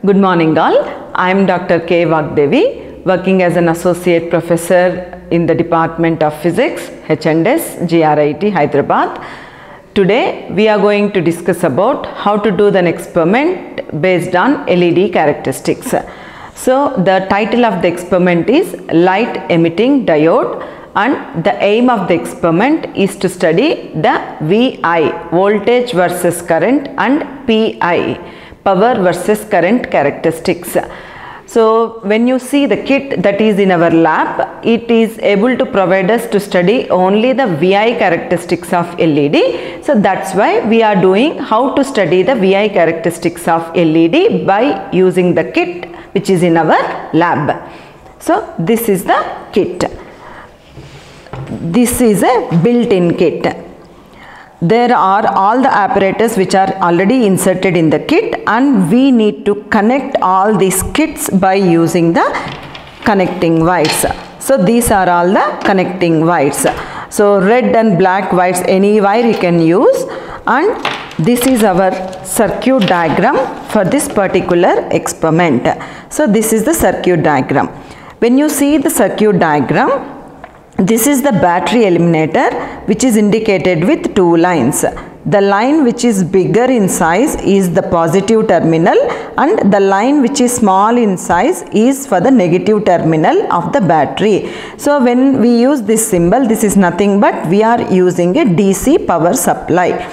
Good morning all. I am Dr. K. Vagdevi, working as an Associate Professor in the Department of Physics, H&S, GRIT, Hyderabad. Today we are going to discuss about how to do an experiment based on LED characteristics. So the title of the experiment is Light Emitting Diode, and the aim of the experiment is to study the VI, voltage versus current, and PI, power versus current characteristics. So when you see the kit that is in our lab, it is able to provide us to study only the VI characteristics of LED. So that's why we are doing how to study the VI characteristics of LED by using the kit which is in our lab. So this is the kit. This is a built-in kit. There are all the apparatus which are already inserted in the kit, and we need to connect all these kits by using the connecting wires. So these are all the connecting wires. So red and black wires, any wire you can use, and this is our circuit diagram for this particular experiment. So this is the circuit diagram. When you see the circuit diagram, this is the battery eliminator, which is indicated with two lines. The line which is bigger in size is the positive terminal, and the line which is small in size is for the negative terminal of the battery. So when we use this symbol, this is nothing but we are using a DC power supply.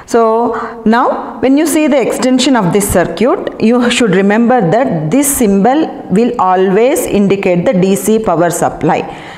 So now when you see the extension of this circuit, you should remember that this symbol will always indicate the DC power supply.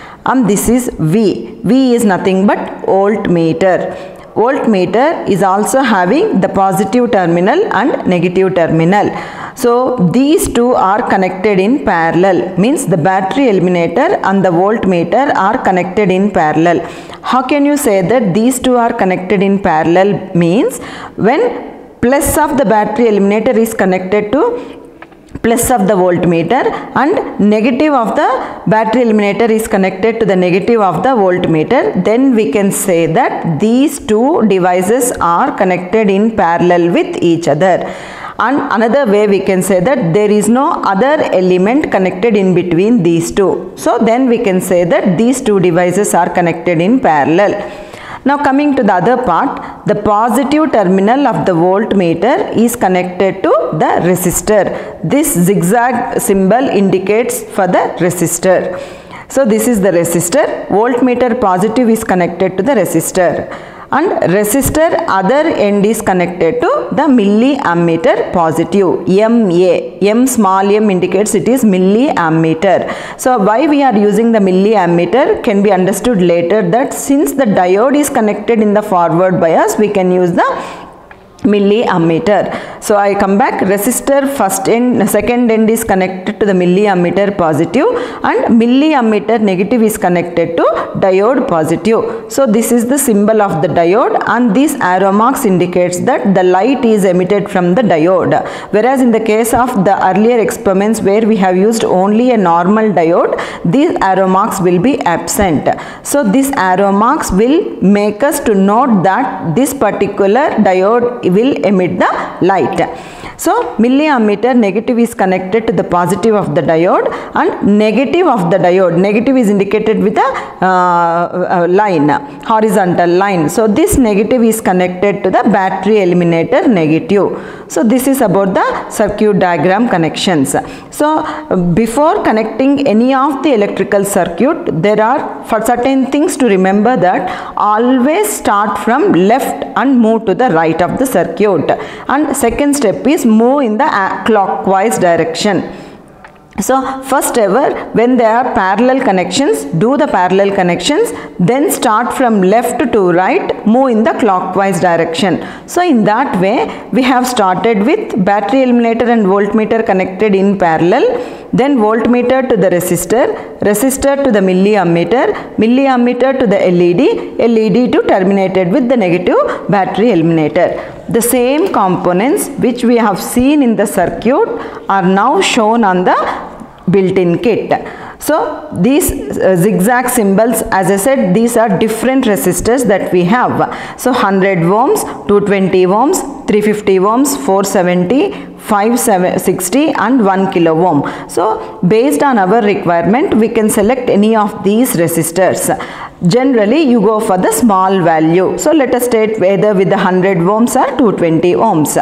This is V. V is nothing but voltmeter. Voltmeter is also having the positive terminal and negative terminal. So these two are connected in parallel, means the battery eliminator and the voltmeter are connected in parallel. How can you say that these two are connected in parallel? Means when plus of the battery eliminator is connected to plus of the voltmeter and negative of the battery eliminator is connected to the negative of the voltmeter, then we can say that these two devices are connected in parallel with each other. And another way we can say that there is no other element connected in between these two. So then we can say that these two devices are connected in parallel. Now coming to the other part, the positive terminal of the voltmeter is connected to the resistor. This zigzag symbol indicates for the resistor. So this is the resistor. Voltmeter positive is connected to the resistor, and resistor other end is connected to the milliammeter positive, MA. M small m indicates it is milliammeter. So why we are using the milliammeter can be understood later, that since the diode is connected in the forward bias, we can use the milliammeter. So I come back, resistor first end, second end is connected to the milliammeter positive, and milliammeter negative is connected to diode positive. So this is the symbol of the diode, and this arrow marks indicates that the light is emitted from the diode. Whereas in the case of the earlier experiments where we have used only a normal diode, these arrow marks will be absent. So this arrow marks will make us to note that this particular diode will emit the light. So milliammeter negative is connected to the positive of the diode, and negative of the diode, negative is indicated with a line, horizontal line. So this negative is connected to the battery eliminator negative. So this is about the circuit diagram connections. So before connecting any of the electrical circuit, there are for certain things to remember, that always start from left and move to the right of the circuit, and second step is move in the clockwise direction. So first ever, when there are parallel connections, do the parallel connections, then start from left to right, move in the clockwise direction. So in that way we have started with battery eliminator and voltmeter connected in parallel, then voltmeter to the resistor, resistor to the milliammeter, milliammeter to the LED, LED to terminated with the negative battery eliminator. The same components which we have seen in the circuit are now shown on the built-in kit. So these zigzag symbols, as I said, these are different resistors that we have. So 100 ohms, 220 ohms, 350 ohms, 470, 560 and 1 kilo ohm. So based on our requirement, we can select any of these resistors. Generally you go for the small value. So let us state whether with the 100 ohms or 220 ohms.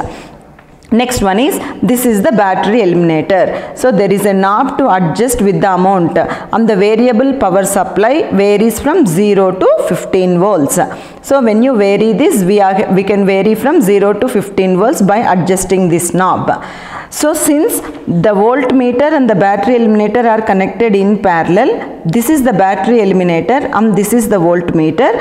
Next one is, this is the battery eliminator. So there is a knob to adjust with the amount, and the variable power supply varies from 0 to 15 volts. So when you vary this, we can vary from 0 to 15 volts by adjusting this knob. So since the voltmeter and the battery eliminator are connected in parallel, this is the battery eliminator and this is the voltmeter.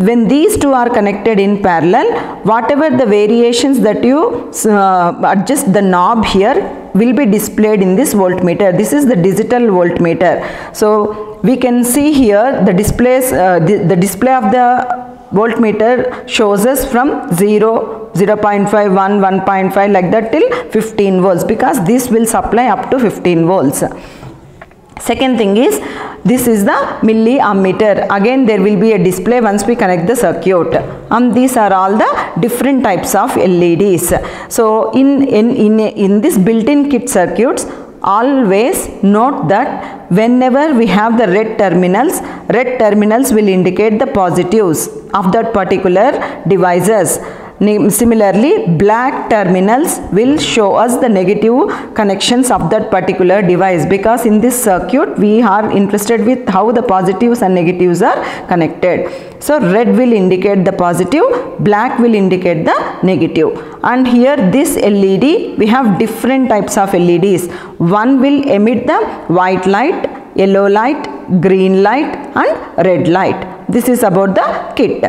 When these two are connected in parallel, whatever the variations that you adjust the knob here will be displayed in this voltmeter. This is the digital voltmeter. So we can see here the displays, the display of the voltmeter shows us from 0, 0.5, 1, 1.5 like that till 15 volts, because this will supply up to 15 volts. Second thing is, this is the milliammeter. Again there will be a display once we connect the circuit. These are all the different types of LEDs. So in this built-in kit circuits, always note that whenever we have the red terminals will indicate the positives of that particular devices. Similarly, black terminals will show us the negative connections of that particular device, because in this circuit we are interested with how the positives and negatives are connected. So red will indicate the positive, black will indicate the negative. And here this LED, we have different types of LEDs. One will emit the white light, yellow light, green light and red light. This is about the kit.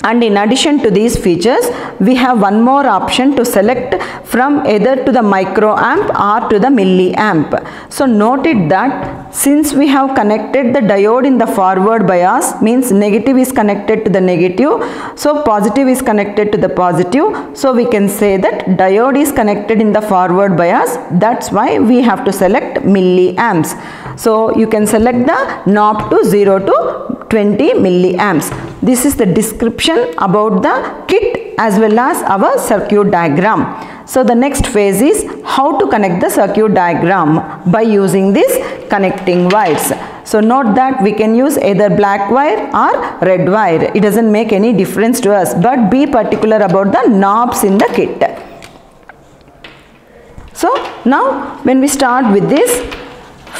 And in addition to these features, we have one more option to select from either to the microamp or to the milliamp. So note it that since we have connected the diode in the forward bias, means negative is connected to the negative, so positive is connected to the positive. So we can say that diode is connected in the forward bias. That's why we have to select milliamps. So you can select the knob to 0 to 20 milliamps. This is the description about the kit as well as our circuit diagram. So the next phase is how to connect the circuit diagram by using these connecting wires. So note that we can use either black wire or red wire. It doesn't make any difference to us, but be particular about the knobs in the kit. So now when we start with this,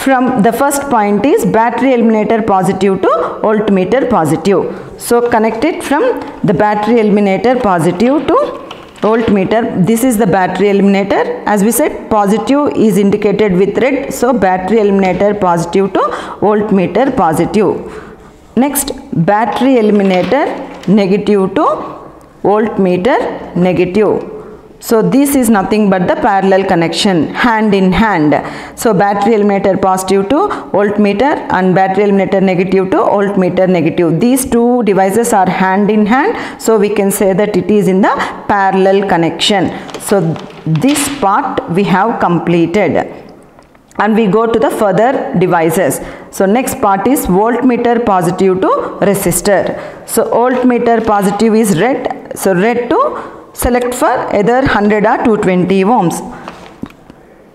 from the first point is battery eliminator positive to voltmeter positive. So connect it from the battery eliminator positive to voltmeter. This is the battery eliminator. As we said, positive is indicated with red. So battery eliminator positive to voltmeter positive. Next, battery eliminator negative to voltmeter negative. So this is nothing but the parallel connection, hand in hand. So battery eliminator positive to voltmeter and battery eliminator negative to voltmeter negative. These two devices are hand in hand. So we can say that it is in the parallel connection. So this part we have completed. And we go to the further devices. So next part is voltmeter positive to resistor. So voltmeter positive is red. So red to select for either 100 or 220 ohms.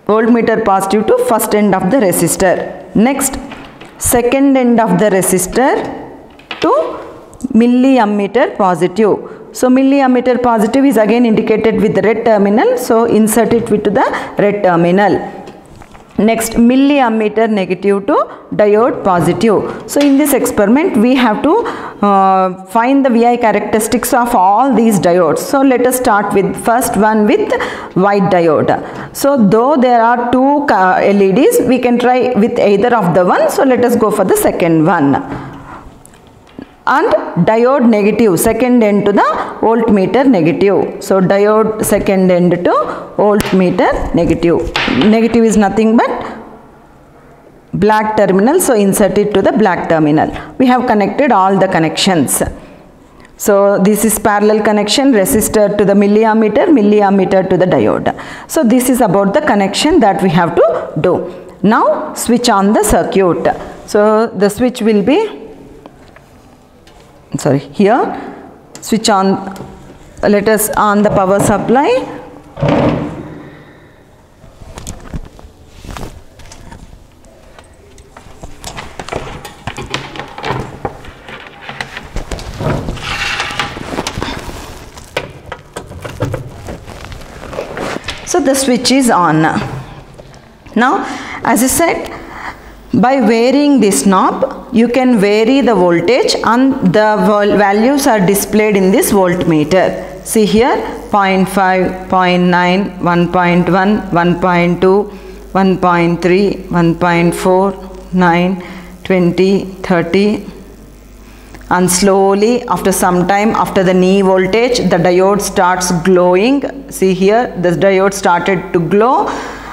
Voltmeter positive to first end of the resistor. Next, second end of the resistor to milliammeter positive. So milliammeter positive is again indicated with the red terminal. So insert it with the red terminal. Next, milliammeter negative to diode positive. So in this experiment we have to find the VI characteristics of all these diodes. So let us start with first one with white diode. So though there are two LEDs, we can try with either of the one. So let us go for the second one. And diode negative, second end to the voltmeter negative. So diode second end to voltmeter negative. Negative is nothing but black terminal. So insert it to the black terminal. We have connected all the connections. So this is parallel connection, resistor to the milliammeter, milliammeter to the diode. So this is about the connection that we have to do. Now switch on the circuit. So the switch will be here, switch on Let us on the power supply. So the switch is on. Now, as I said, by varying this knob, you can vary the voltage and the values are displayed in this voltmeter. See here, 0.5, 0.9, 1.1, 1.2, 1.3, 1.4, 9, 20, 30. And slowly, after some time, after the knee voltage, the diode starts glowing. See here, the diode started to glow,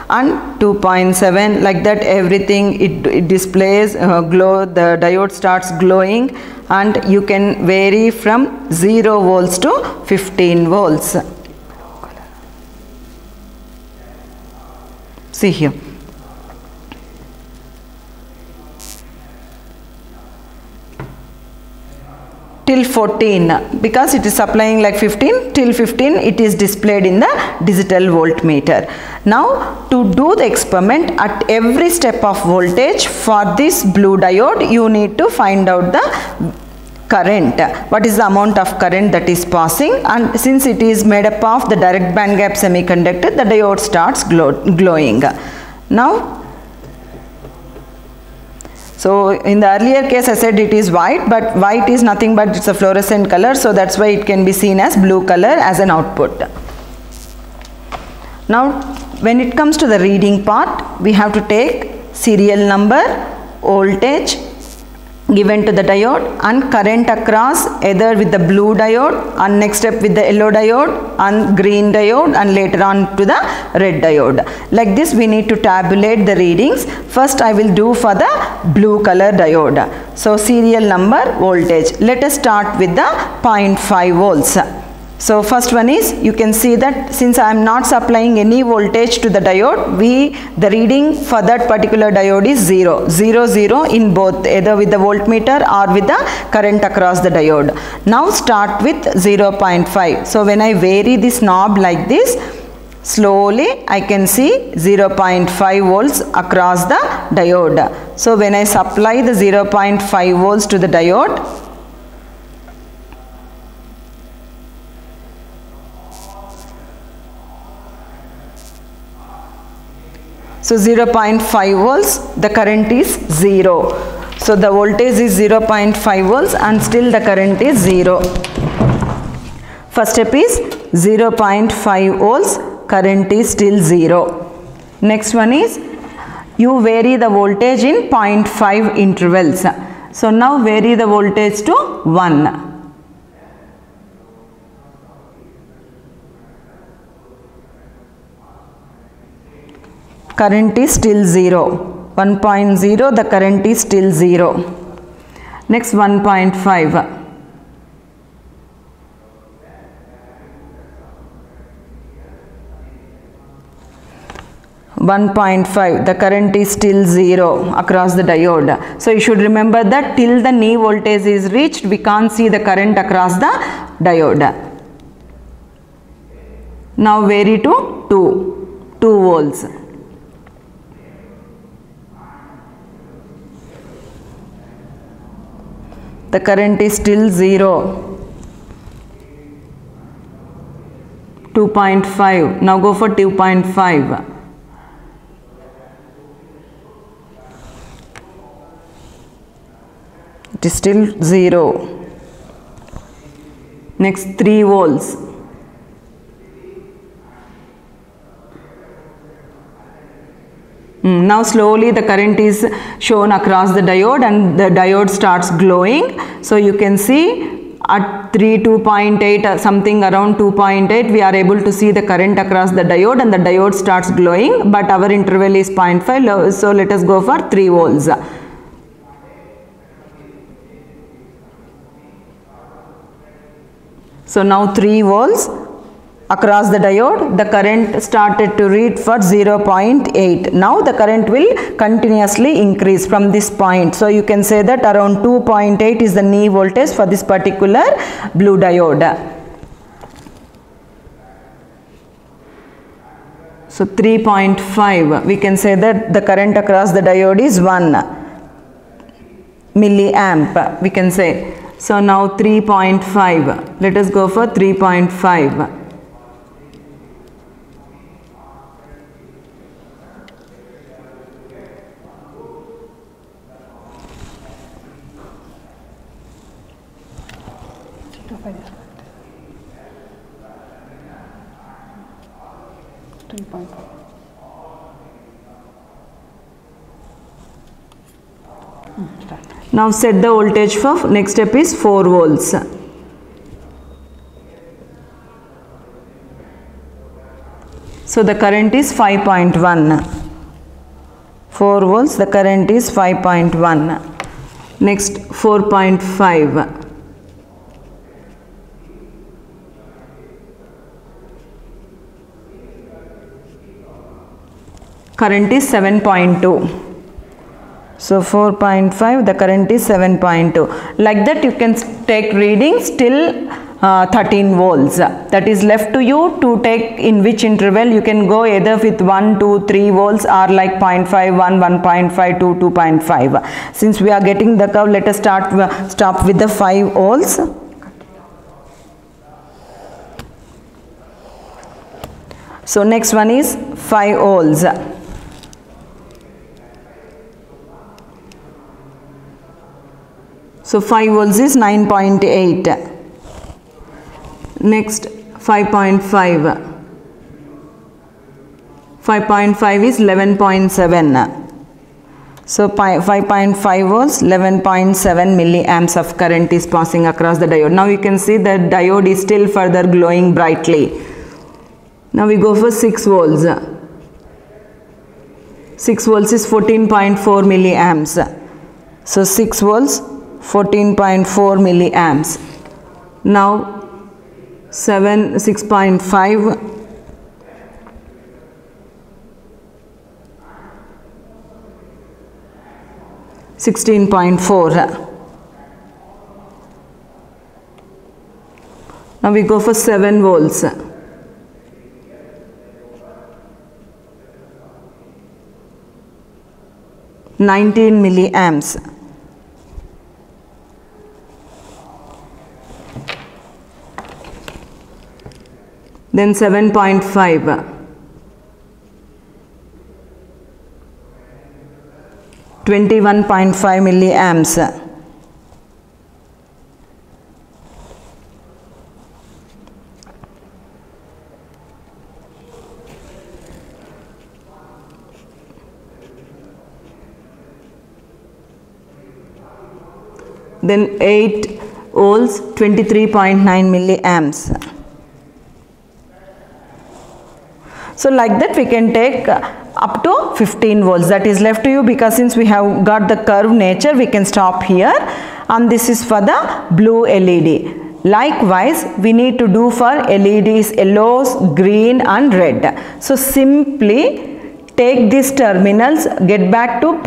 and 2.7, like that, everything it displays glow. The diode starts glowing, and you can vary from 0 volts to 15 volts. See here. Till 14, because it is supplying like 15, till 15 it is displayed in the digital voltmeter. Now, to do the experiment at every step of voltage for this blue diode, you need to find out the current. What is the amount of current that is passing, and since it is made up of the direct band gap semiconductor, the diode starts glowing. Now, so in the earlier case I said it is white, but white is nothing but it's a fluorescent color, so that's why it can be seen as blue color as an output. Now when it comes to the reading part, we have to take serial number, voltage given to the diode, and current across, either with the blue diode, and next step with the yellow diode and green diode, and later on to the red diode. Like this we need to tabulate the readings. First I will do for the blue color diode. So serial number, voltage. Let us start with the 0.5 volts. So first one is, you can see that since I am not supplying any voltage to the diode, the reading for that particular diode is 0, 0, 0 in both, either with the voltmeter or with the current across the diode. Now start with 0.5. So when I vary this knob like this, slowly I can see 0.5 volts across the diode. So when I supply the 0.5 volts to the diode, so 0.5 volts, the current is 0. So the voltage is 0.5 volts and still the current is 0. First step is 0.5 volts, current is still 0. Next one is, you vary the voltage in 0.5 intervals. So now vary the voltage to 1. Current is still 0. 1.0, the current is still 0. Next 1.5. 1.5, the current is still 0 across the diode. So you should remember that till the knee voltage is reached, we can't see the current across the diode. Now vary to 2 volts. The current is still 0. 2.5. Now go for 2.5. It is still 0. Next 3 volts. Now slowly the current is shown across the diode and the diode starts glowing. So you can see at 2.8, something around 2.8, we are able to see the current across the diode and the diode starts glowing, but our interval is 0.5, so let us go for 3 volts. So now 3 volts across the diode, the current started to read for 0.8. Now the current will continuously increase from this point. So you can say that around 2.8 is the knee voltage for this particular blue diode. So 3.5, we can say that the current across the diode is 1 milliamp, we can say. So now 3.5, let us go for 3.5. Now set the voltage for next step is 4 volts. So the current is 5.1. 4 volts, the current is 5.1. Next 4.5. Current is 7.2. So 4.5, the current is 7.2. Like that you can take readings till 13 volts. That is left to you to take in which interval. You can go either with 1, 2, 3 volts or like 0.5, 1, 1.5, 2, 2.5. Since we are getting the curve, let us stop with the 5 volts. So next one is 5 volts. So 5 volts is 9.8. Next 5.5. 5.5 is 11.7. So 5.5 volts, 11.7 milliamps of current is passing across the diode. Now you can see the diode is still further glowing brightly. Now we go for 6 volts. 6 volts is 14.4 milliamps. So 6 volts, 14.4 milliamps. Now 6.5. 16.4. Now we go for 7 volts. 19 milliamps. Then 7.5. 21.5 milliamps. Then 8 volts, 23.9 milliamps. So like that we can take up to 15 volts. That is left to you, because since we have got the curve nature, we can stop here. And this is for the blue LED. Likewise, we need to do for LEDs yellows, green and red. So simply take these terminals, get back to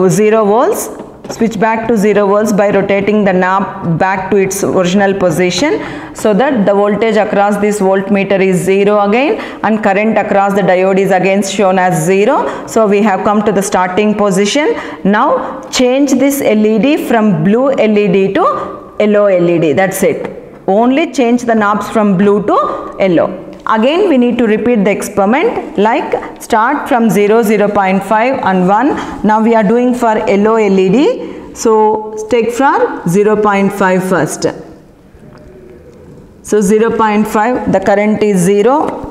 0 volts, switch back to 0 volts by rotating the knob back to its original position, so that the voltage across this voltmeter is 0 again and current across the diode is again shown as 0. So we have come to the starting position. Now change this LED from blue LED to yellow LED. That's it. Only change the knobs from blue to yellow. Again we need to repeat the experiment, like start from 0, 0.5 and 1. Now we are doing for yellow LED. So take from 0.5 first. So 0.5, the current is 0.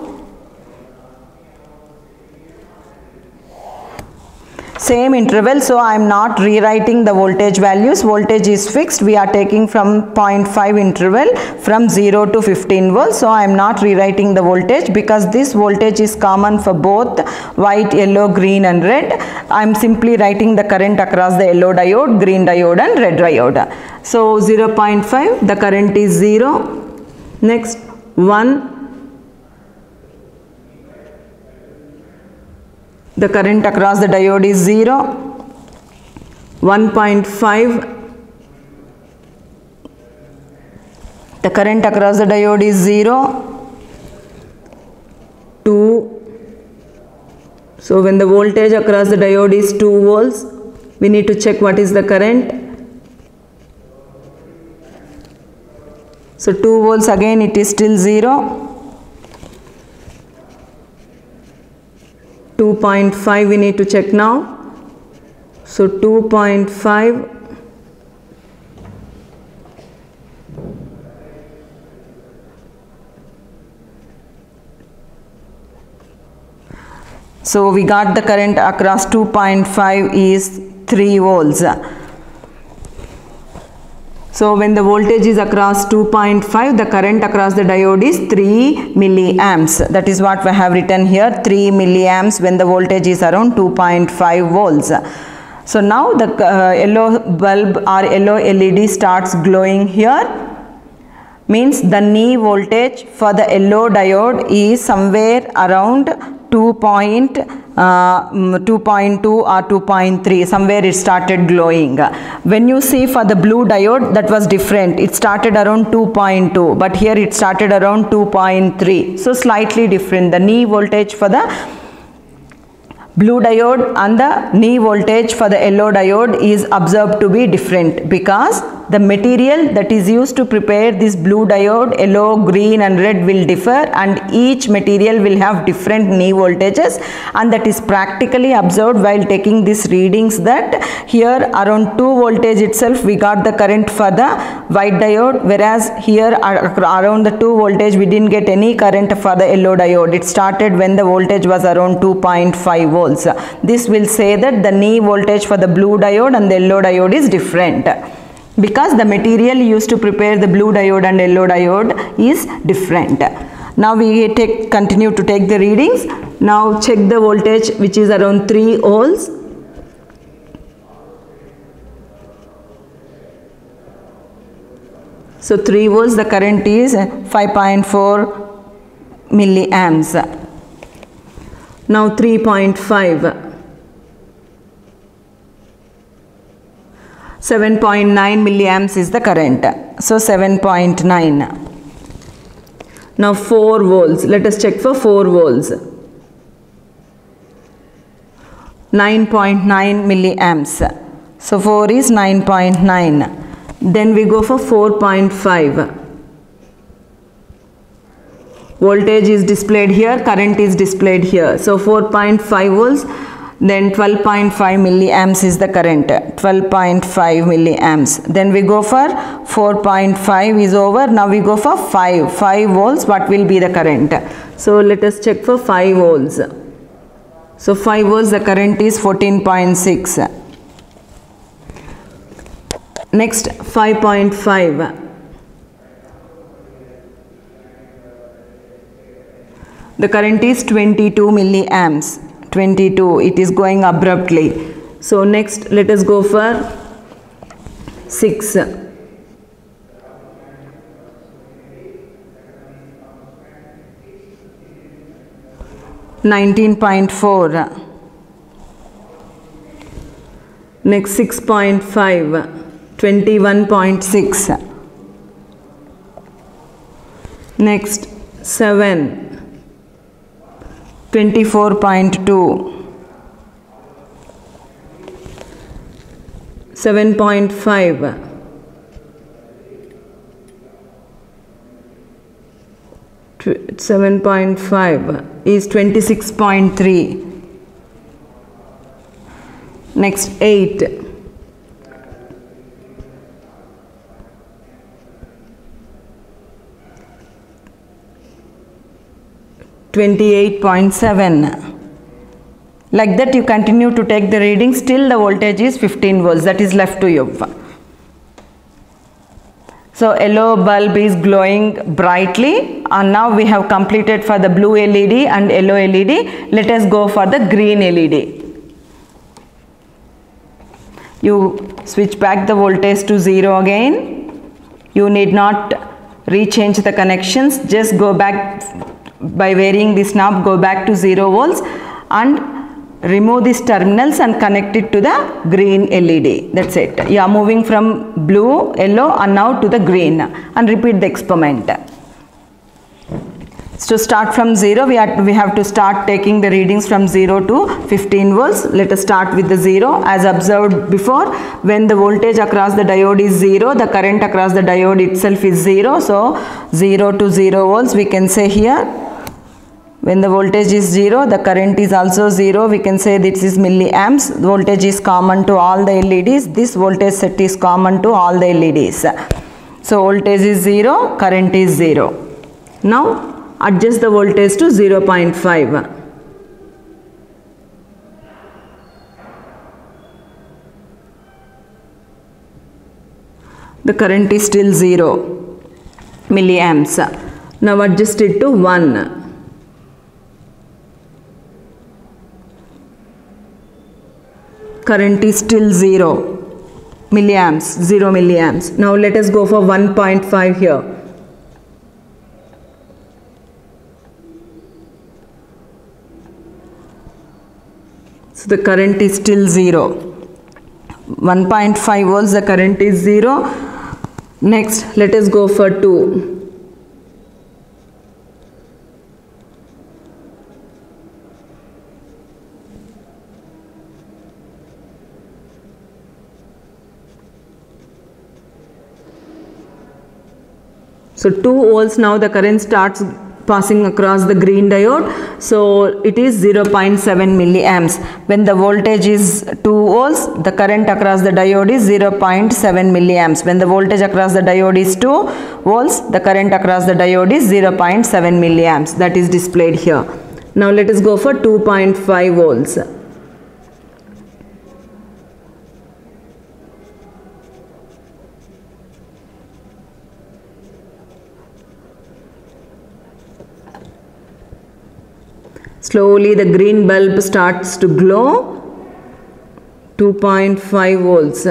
Same interval, so I am not rewriting the voltage values. Voltage is fixed. We are taking from 0.5 interval from 0 to 15 volts. So I am not rewriting the voltage, because this voltage is common for both white, yellow, green and red. I am simply writing the current across the yellow diode, green diode and red diode. So 0.5, the current is 0. Next 1. The current across the diode is 0. 1.5. The current across the diode is 0. 2. So when the voltage across the diode is 2 volts, we need to check what is the current. So 2 volts, again it is still 0. 2.5 we need to check now. So 2.5. So we got the current across 2.5 is 3 volts. So when the voltage is across 2.5, the current across the diode is 3 milliamps. That is what we have written here, 3 milliamps when the voltage is around 2.5 volts. So now the yellow bulb or yellow LED starts glowing here. Means the knee voltage for the yellow diode is somewhere around 2.2 or 2.3, somewhere it started glowing. When you see for the blue diode, that was different. It started around 2.2, but here it started around 2.3. So slightly different. The knee voltage for the blue diode and the knee voltage for the yellow diode is observed to be different, because the material that is used to prepare this blue diode, yellow, green and red, will differ, and each material will have different knee voltages, and that is practically observed while taking these readings, that here around 2 voltage itself we got the current for the white diode, whereas here around the 2 voltage we didn't get any current for the yellow diode. It started when the voltage was around 2.5 volts. This will say that the knee voltage for the blue diode and the yellow diode is different, because the material used to prepare the blue diode and yellow diode is different. Now we continue to take the readings. Now check the voltage, which is around 3 volts. So 3 volts, the current is 5.4 milliamps. Now 3.5. 7.9 milliamps is the current. So 7.9. Now 4 volts. Let us check for 4 volts. 9.9 milliamps. So 4 is 9.9. Then we go for 4.5. Voltage is displayed here, current is displayed here. So 4.5 volts. Then 12.5 milliamps is the current, 12.5 milliamps. Then we go for 4.5 is over. Now we go for 5 volts. What will be the current? So let us check for 5 volts. So 5 volts, the current is 14.6. Next 5.5. The current is 22 milliamps. 22, it is going abruptly. So next let us go for 6. 19.4. Next 6.5. 21.6. Next 7. 24.2. 7.5. 7.5 is 26.3. Next 8. 28.7. Like that you continue to take the readings till the voltage is 15 volts, that is left to you. So yellow bulb is glowing brightly, and now we have completed for the blue LED and yellow LED. Let us go for the green LED. You switch back the voltage to 0 again. You need not rechange the connections, just go back by varying this knob, go back to 0 volts and remove these terminals and connect it to the green LED. That's it. You are moving from blue, yellow and now to the green, and repeat the experiment. So start from 0, we have to start taking the readings from 0 to 15 volts. Let us start with the 0. As observed before, when the voltage across the diode is 0, the current across the diode itself is 0. So 0 to 0 volts we can say here. When the voltage is 0, the current is also 0. We can say this is milliamps. The voltage is common to all the LEDs. This voltage set is common to all the LEDs. So voltage is 0, current is 0. Now adjust the voltage to 0.5. The current is still 0 milliamps. Now adjust it to 1. Current is still 0 milliamps, 0 milliamps. Now let us go for 1.5 here. So the current is still 0. 1.5 volts, the current is 0. Next, let us go for 2. So 2 volts, now the current starts passing across the green diode. So it is 0.7 milliamps. When the voltage is 2 volts, the current across the diode is 0.7 milliamps. When the voltage across the diode is 2 volts, the current across the diode is 0.7 milliamps. That is displayed here. Now let us go for 2.5 volts. Slowly the green bulb starts to glow. 2.5 volts.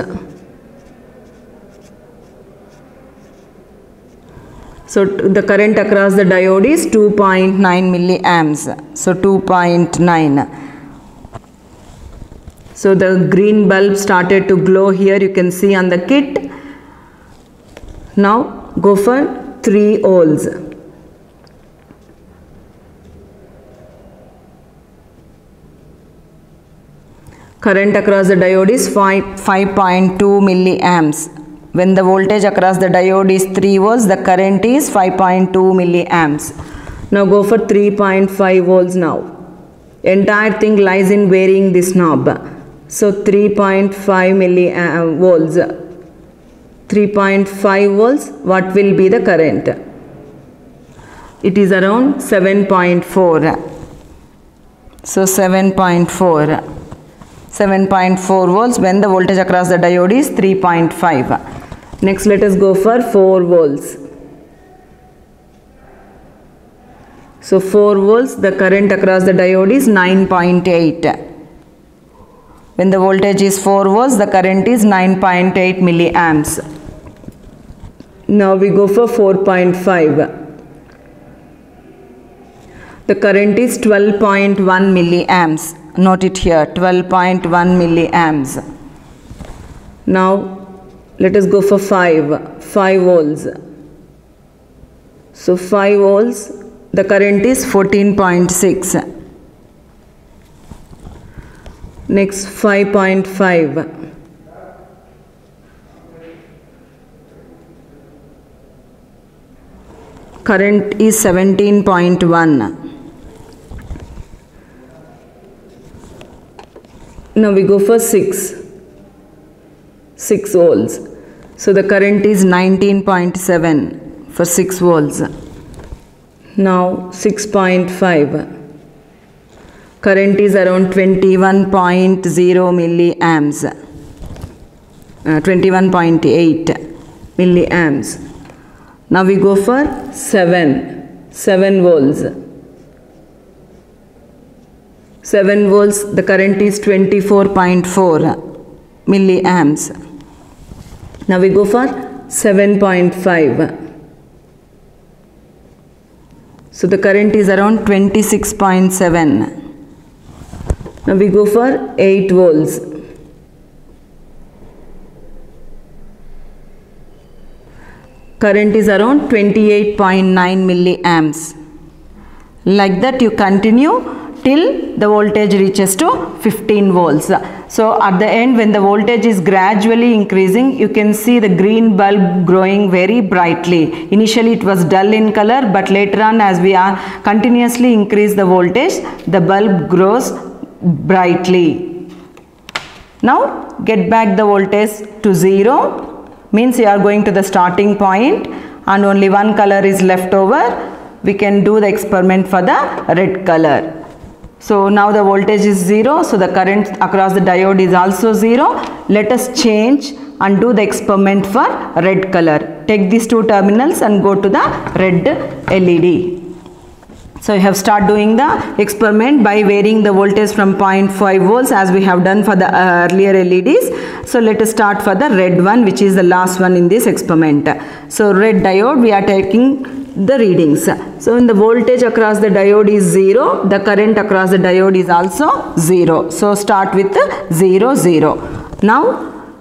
So the current across the diode is 2.9 milliamps. So 2.9. So the green bulb started to glow here. You can see on the kit. Now go for 3 volts. Current across the diode is 5.2 milliamps. When the voltage across the diode is 3 volts, the current is 5.2 milliamps. Now go for 3.5 volts now. Entire thing lies in varying this knob. So 3.5 volts. 3.5 volts, what will be the current? It is around 7.4. So 7.4. 7.4 volts when the voltage across the diode is 3.5. Next let us go for 4 volts. So 4 volts, the current across the diode is 9.8. When the voltage is 4 volts, the current is 9.8 milliamps. Now we go for 4.5. The current is 12.1 milliamps. Note it here, 12.1 milliamps. Now let us go for 5 volts. So 5 volts, the current is 14.6. Next 5.5. Current is 17.1. Now we go for 6 volts. So the current is 19.7 for 6 volts. Now 6.5. Current is around 21.0 milliamps. 21.8 milliamps. Now we go for 7 volts. 7 volts, the current is 24.4 milliamps. Now we go for 7.5. So the current is around 26.7. Now we go for 8 volts. Current is around 28.9 milliamps. Like that you continue till the voltage reaches to 15 volts. So at the end, when the voltage is gradually increasing, you can see the green bulb growing very brightly. Initially it was dull in color, but later on, as we are continuously increase the voltage, the bulb grows brightly. Now get back the voltage to 0, means you are going to the starting point and only one color is left over. We can do the experiment for the red color. So now the voltage is 0, so the current across the diode is also 0. Let us change and do the experiment for red color. Take these two terminals and go to the red LED. So you have start doing the experiment by varying the voltage from 0.5 volts as we have done for the earlier LEDs. So let us start for the red one, which is the last one in this experiment. So red diode, we are taking the readings. So when the voltage across the diode is 0, the current across the diode is also 0. So start with 0, 0. Now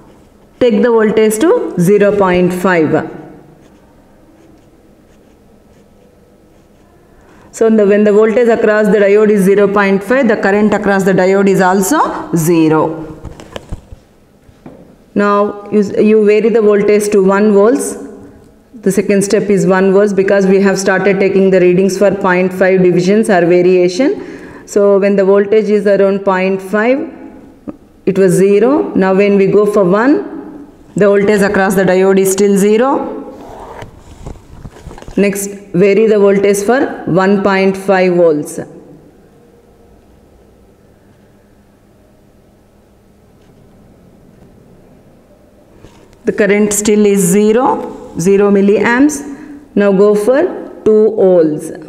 take the voltage to 0.5. So when the voltage across the diode is 0.5, the current across the diode is also 0. Now you vary the voltage to 1 volts. The second step is 1 volts because we have started taking the readings for 0.5 divisions or variation. So when the voltage is around 0.5, it was 0. Now when we go for 1, the voltage across the diode is still 0. Next, vary the voltage for 1.5 volts. The current still is 0 milliamps. Now go for 2 ohms.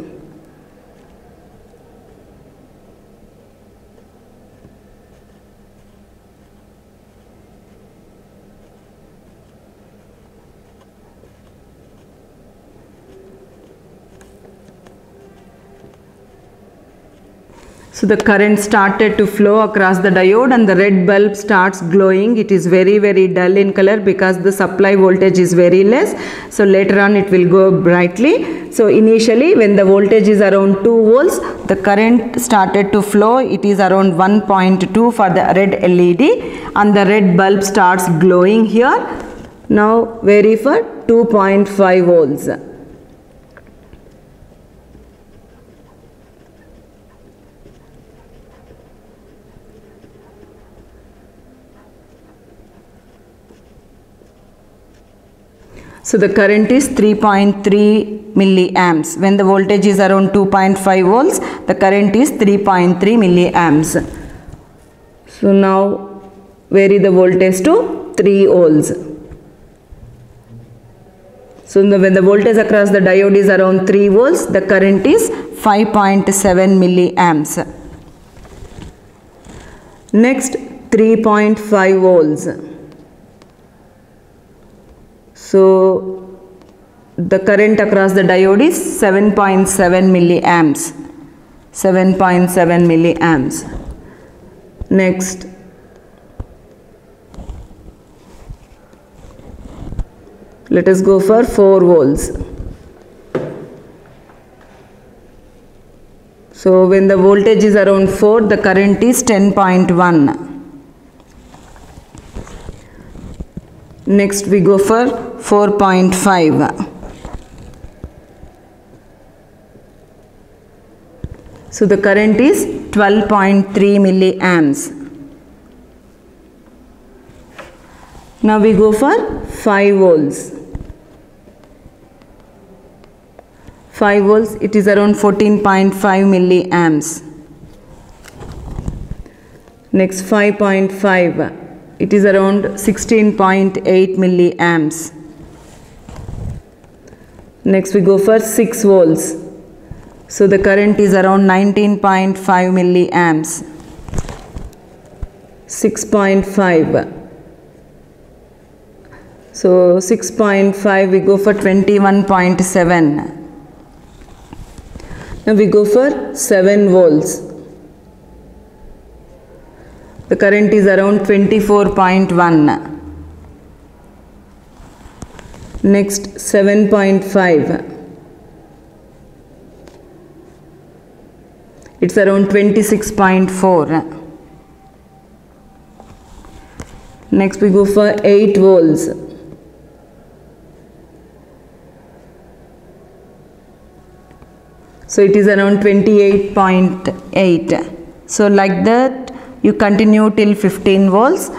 So the current started to flow across the diode and the red bulb starts glowing. It is very dull in color because the supply voltage is very less. So later on it will go brightly. So initially when the voltage is around 2 volts, the current started to flow. It is around 1.2 for the red LED and the red bulb starts glowing here. Now vary for 2.5 volts. So the current is 3.3 milliamps. When the voltage is around 2.5 volts, the current is 3.3 milliamps. So now vary the voltage to 3 volts. So when the voltage across the diode is around 3 volts, the current is 5.7 milliamps. Next, 3.5 volts. So the current across the diode is 7.7 milliamps. 7.7 milliamps. Next, let us go for 4 volts. So when the voltage is around 4, the current is 10.1. Next we go for 4.5. So the current is 12.3 milliamps. Now we go for 5 volts. 5 volts, it is around 14.5 milliamps. Next 5.5. It is around 16.8 milliamps. Next we go for 6 volts. So the current is around 19.5 milliamps. 6.5. So 6.5 we go for 21.7. Now we go for 7 volts. The current is around 24.1. Next 7.5. It's around 26.4. Next we go for 8 volts. So it is around 28.8. So like that you continue till 15 volts.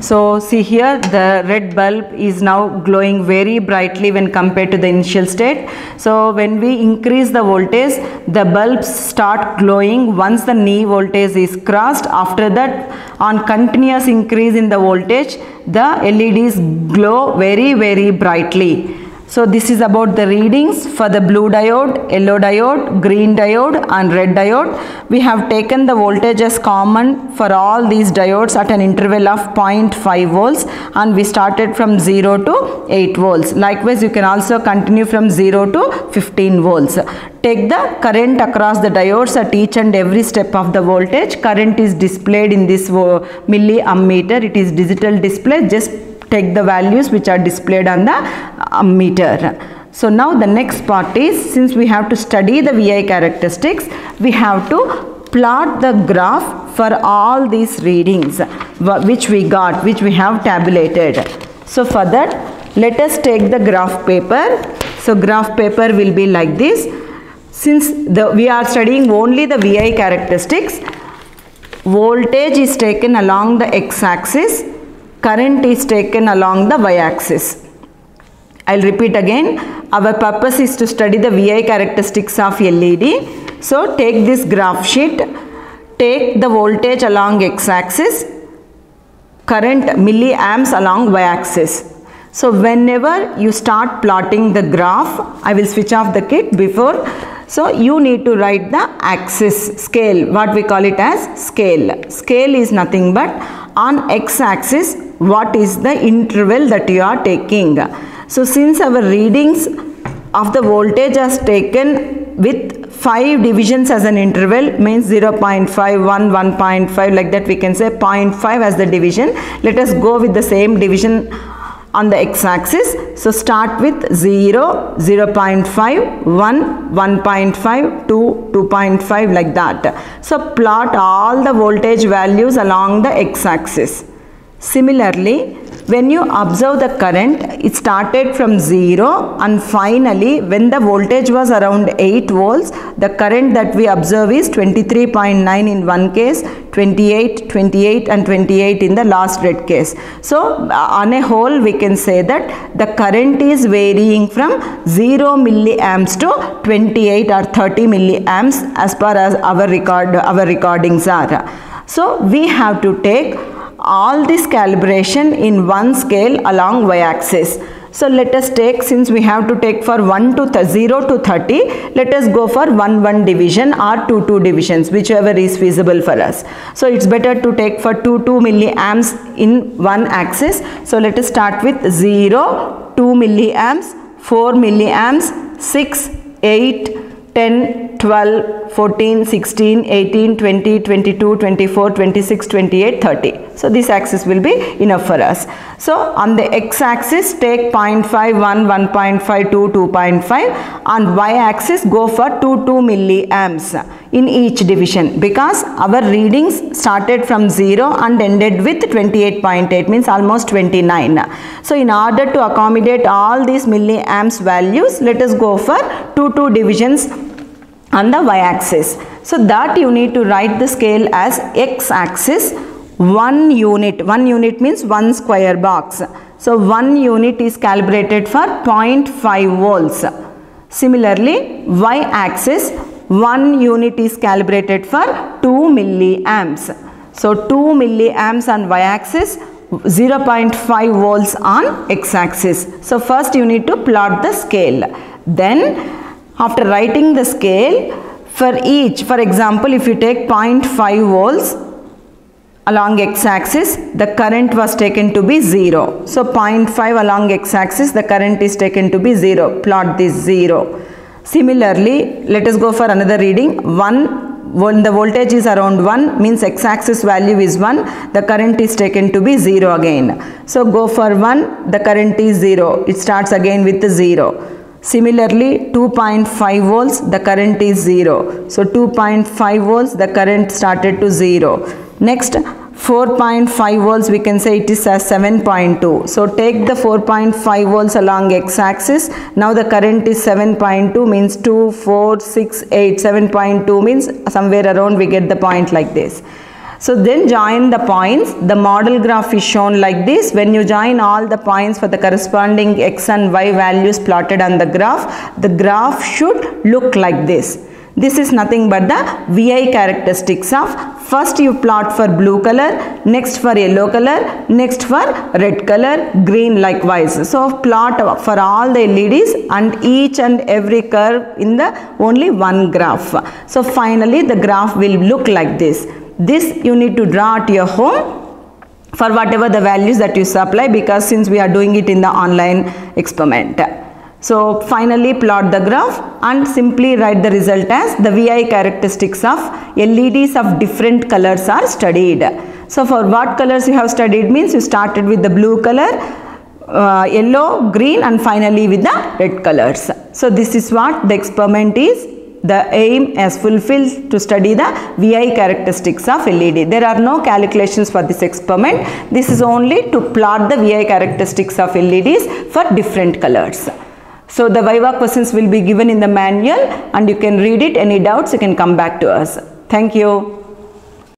So see here, the red bulb is now glowing very brightly when compared to the initial state. So when we increase the voltage, the bulbs start glowing once the knee voltage is crossed. After that, on continuous increase in the voltage, the LEDs glow very brightly. So this is about the readings for the blue diode, yellow diode, green diode and red diode. We have taken the voltage as common for all these diodes at an interval of 0.5 volts, and we started from 0 to 8 volts. Likewise, you can also continue from 0 to 15 volts. Take the current across the diodes at each and every step of the voltage. Current is displayed in this milliammeter. It is digital display. Just take the values which are displayed on the ammeter. So now the next part is, since we have to study the VI characteristics, we have to plot the graph for all these readings which we have tabulated. So for that, let us take the graph paper. So graph paper will be like this. Since we are studying only the VI characteristics, voltage is taken along the x-axis, current is taken along the y-axis. I'll repeat again. Our purpose is to study the VI characteristics of LED. So take this graph sheet, take the voltage along x-axis, current milliamps along y-axis. So whenever you start plotting the graph, I will switch off the kit before. So you need to write the axis, scale, what we call it as scale. Scale is nothing but on x-axis what is the interval that you are taking. So since our readings of the voltage is taken with 5 divisions as an interval, means 0.5, 1, 1.5, like that we can say 0.5 as the division. Let us go with the same division on the x-axis. So start with 0, 0.5, 1, 1.5, 2, 2.5, like that. So plot all the voltage values along the x-axis. Similarly, when you observe the current, it started from 0 and finally when the voltage was around 8 volts, the current that we observe is 23.9 in one case, 28, 28 and 28 in the last red case. So on a whole we can say that the current is varying from 0 milliamps to 28 or 30 milliamps as per as our recordings are. So we have to take all this calibration in one scale along y-axis. So let us take, since we have to take for 0 to 30, let us go for 1 division or 2 divisions, whichever is feasible for us. So it's better to take for 2 milliamps in one axis. So let us start with 0, 2 milliamps, 4 milliamps, 6, 8, 10, 12, 14, 16, 18, 20, 22, 24, 26, 28, 30. So this axis will be enough for us. So on the x-axis take 0.5, 1, 1.5, 2, 2.5. On y-axis go for 2 milliamps in each division, because our readings started from 0 and ended with 28.8, means almost 29. So in order to accommodate all these milliamps values, let us go for 2 divisions on the y-axis. So that you need to write the scale as x-axis 1 unit. 1 unit means 1 square box. So 1 unit is calibrated for 0.5 volts. Similarly, y-axis 1 unit is calibrated for 2 milliamps. So 2 milliamps on y-axis, 0.5 volts on x-axis. So first you need to plot the scale. Then after writing the scale, for each, for example, if you take 0.5 volts along x-axis, the current was taken to be 0. So 0.5 along x-axis, the current is taken to be 0. Plot this 0. Similarly, let us go for another reading. 1, when the voltage is around 1, means x-axis value is 1, the current is taken to be 0 again. So go for 1, the current is 0. It starts again with 0. Similarly, 2.5 volts, the current is 0. So 2.5 volts, the current started to 0. Next, 4.5 volts, we can say it is as 7.2. So take the 4.5 volts along x-axis. Now the current is 7.2, means 2, 4, 6, 8. 7.2 means somewhere around we get the point like this. So then join the points. The model graph is shown like this. When you join all the points for the corresponding x and y values plotted on the graph should look like this. This is nothing but the VI characteristics of, first you plot for blue color, next for yellow color, next for red color, green likewise. So plot for all the LEDs and each and every curve in the only one graph. So finally the graph will look like this. This you need to draw at your home for whatever the values that you supply, because since we are doing it in the online experiment. So finally plot the graph and simply write the result as the VI characteristics of LEDs of different colors are studied. So for what colors you have studied means you started with the blue color, yellow, green and finally with the red colors. So this is what the experiment is. The aim is fulfilled to study the VI characteristics of LED. There are no calculations for this experiment. This is only to plot the VI characteristics of LEDs for different colors. So the Viva questions will be given in the manual and you can read it. Any doubts you can come back to us. Thank you.